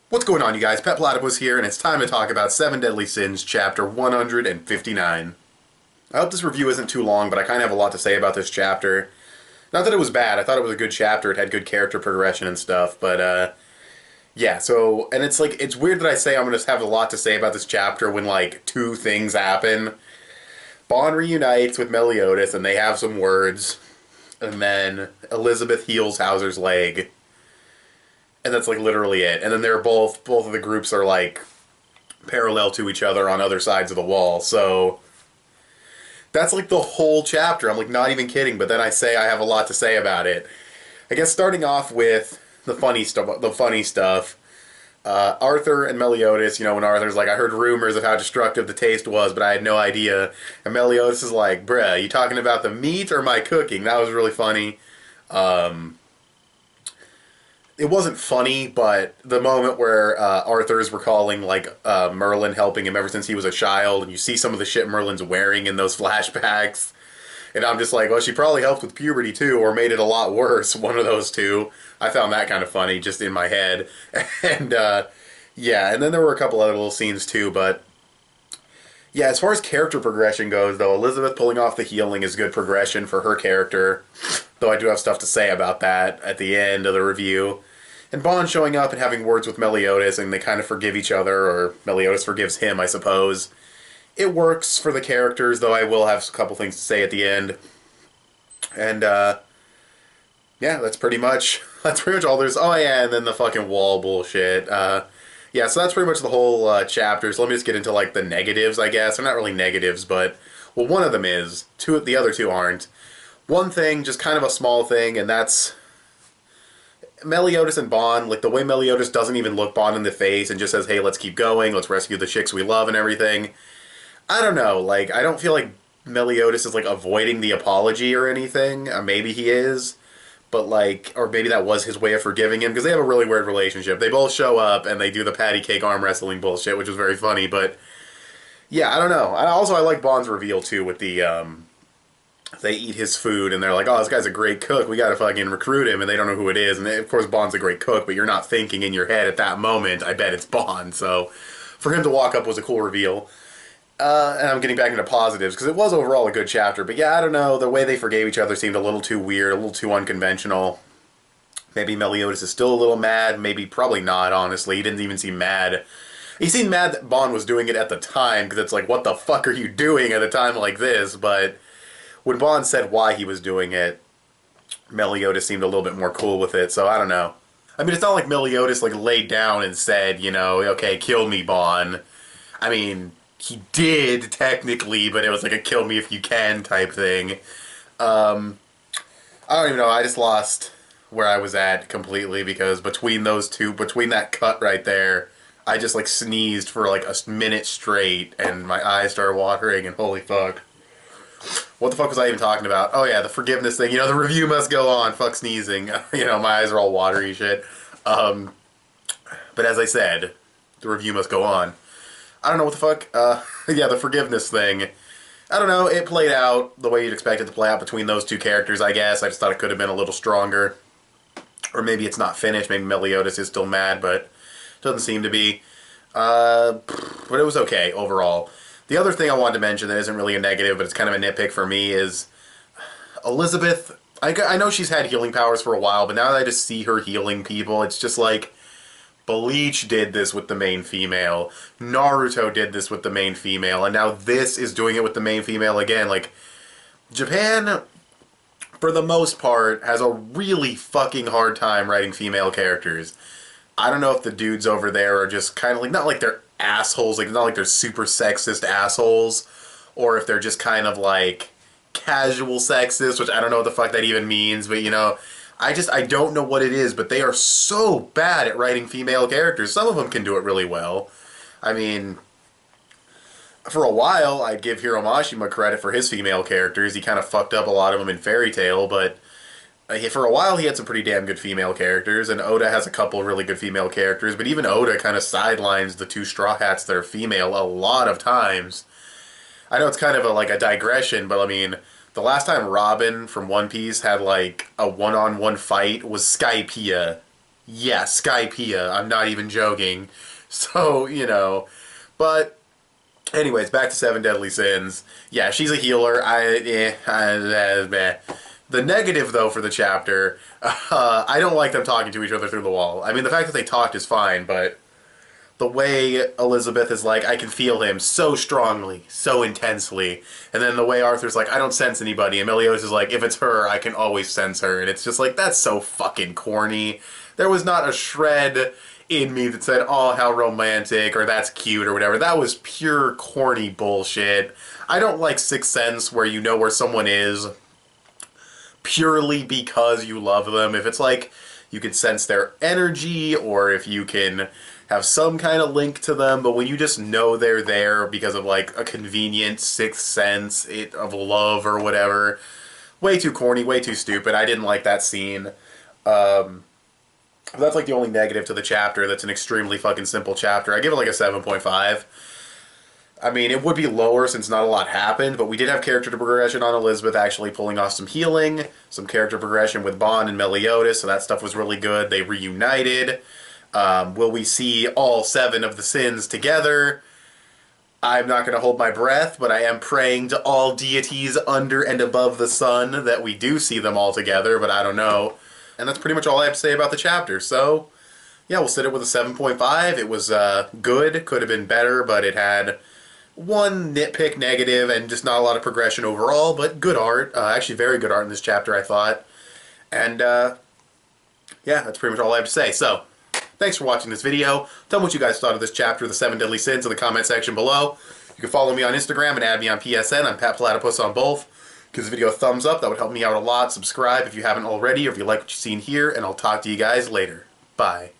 What's going on, you guys? Petplatypus here, and it's time to talk about Seven Deadly Sins, chapter 159. I hope this review isn't too long, but I kind of have a lot to say about this chapter. Not that it was bad, I thought it was a good chapter, it had good character progression and stuff, but, yeah, so, and it's like, it's weird that I say I'm gonna have a lot to say about this chapter when, like, two things happen. Bond reunites with Mellie Otis, and they have some words, and then Elizabeth heals Hauser's leg. And that's like literally it. And then they're both of the groups are like parallel to each other on other sides of the wall. So that's like the whole chapter. I'm like not even kidding, but then I say I have a lot to say about it. I guess starting off with the funny stuff. Arthur and Meliodas, when Arthur's like, I heard rumors of how destructive the taste was, but I had no idea. And Meliodas is like, bruh, you talking about the meat or my cooking? That was really funny. It wasn't funny, but the moment where Arthur's recalling, like, Merlin helping him ever since he was a child, and you see some of the shit Merlin's wearing in those flashbacks, and I'm just like, well, she probably helped with puberty, too, or made it a lot worse, one of those two. I found that kind of funny, just in my head. And, yeah, and then there were a couple other little scenes, too, but yeah, as far as character progression goes, though, Elizabeth pulling off the healing is good progression for her character, though I do have stuff to say about that at the end of the review. And Bond showing up and having words with Meliodas, and they kind of forgive each other, or Meliodas forgives him, I suppose. It works for the characters, though I will have a couple things to say at the end. And, yeah, that's pretty much all there's... Oh, yeah, and then the fucking wall bullshit. Yeah, so that's pretty much the whole chapter. So let me just get into, like, the negatives, I guess. They're not really negatives, but... Well, one of them is. The other two aren't. One thing, just kind of a small thing, and that's... Meliodas and Bond, like, the way Meliodas doesn't even look Bond in the face and just says, hey, let's keep going, let's rescue the chicks we love and everything. I don't know, like, I don't feel like Meliodas is, like, avoiding the apology or anything. Maybe he is, but, like, or maybe that was his way of forgiving him, because they have a really weird relationship. They both show up, and they do the patty cake arm wrestling bullshit, which was very funny, but, yeah, I don't know. I like Bond's reveal, too, with the, they eat his food, and they're like, oh, this guy's a great cook, we gotta fucking recruit him, and they don't know who it is, and of course Bond's a great cook, but you're not thinking in your head at that moment, I bet it's Bond, so for him to walk up was a cool reveal. And I'm getting back into positives, because it was overall a good chapter, but yeah, I don't know, the way they forgave each other seemed a little too weird, a little too unconventional. Maybe Meliodas is still a little mad, maybe probably not, honestly, he didn't even seem mad. He seemed mad that Bond was doing it at the time, because it's like, what the fuck are you doing at a time like this, but... When Bond said why he was doing it, Meliodas seemed a little bit more cool with it, so I don't know. I mean, it's not like Meliodas, like, laid down and said, okay, kill me, Bond. I mean, he did, technically, but it was like a kill me if you can type thing. I don't even know, I just lost where I was at completely, because between those two, between that cut right there, I just, like, sneezed for, like, a minute straight, and my eyes started watering, and holy fuck. What the fuck was I even talking about? Oh yeah, the forgiveness thing. The review must go on. Fuck sneezing. My eyes are all watery shit. But as I said, the review must go on. I don't know what the fuck. Yeah, the forgiveness thing. I don't know, it played out the way you'd expect it to play out between those two characters, I guess. I just thought it could have been a little stronger. Or maybe it's not finished. Maybe Meliodas is still mad, but it doesn't seem to be. But it was okay, overall. The other thing I wanted to mention that isn't really a negative, but it's kind of a nitpick for me, is Elizabeth. I know she's had healing powers for a while, but now that I just see her healing people, it's just like, Bleach did this with the main female, Naruto did this with the main female, and now this is doing it with the main female again. Like, Japan, for the most part, has a really fucking hard time writing female characters. I don't know if the dudes over there are just kind of like, not like they're assholes, like, not like they're super sexist assholes, or if they're just kind of like casual sexist, which I don't know what the fuck that even means, but I don't know what it is, but they are so bad at writing female characters. Some of them can do it really well. I mean, for a while, I'd give Hiro Mashima credit for his female characters. He kind of fucked up a lot of them in Fairy Tail, but for a while he had some pretty damn good female characters, and Oda has a couple really good female characters, but even Oda kind of sidelines the two Straw Hats that are female a lot of times. I know it's kind of like a digression, but I mean, the last time Robin from One Piece had like a one-on-one fight was Skypiea Yeah, Skypea. I'm not even joking. So, but anyways, back to Seven Deadly Sins. Yeah, she's a healer. The negative, though, for the chapter, I don't like them talking to each other through the wall. I mean, the fact that they talked is fine, but the way Elizabeth is like, I can feel him so strongly, so intensely, and then the way Arthur's like, I don't sense anybody, and Meliodas is like, if it's her, I can always sense her, and it's just like, that's so fucking corny. There was not a shred in me that said, oh, how romantic, or that's cute, or whatever. That was pure corny bullshit. I don't like Sixth Sense, where you know where someone is purely because you love them. If it's like, you can sense their energy, or if you can have some kind of link to them, but when you just know they're there because of like a convenient sixth sense of love or whatever, way too corny, way too stupid. I didn't like that scene. That's like the only negative to the chapter. That's an extremely fucking simple chapter. I give it like a 7.5. I mean, it would be lower since not a lot happened, but we did have character progression on Elizabeth actually pulling off some healing, some character progression with Bond and Meliodas, so that stuff was really good. They reunited. Will we see all 7 of the sins together? I'm not going to hold my breath, but I am praying to all deities under and above the sun that we do see them all together, but I don't know. And that's pretty much all I have to say about the chapter. So, yeah, we'll sit it with a 7.5. It was good, could have been better, but it had one nitpick negative and just not a lot of progression overall, but good art. Actually, very good art in this chapter, I thought. And, yeah, that's pretty much all I have to say. So, thanks for watching this video. Tell me what you guys thought of this chapter of the 7 Deadly Sins in the comment section below. You can follow me on Instagram and add me on PSN. I'm petplatypus on both. Give this video a thumbs up. That would help me out a lot. Subscribe if you haven't already or if you like what you've seen here. And I'll talk to you guys later. Bye.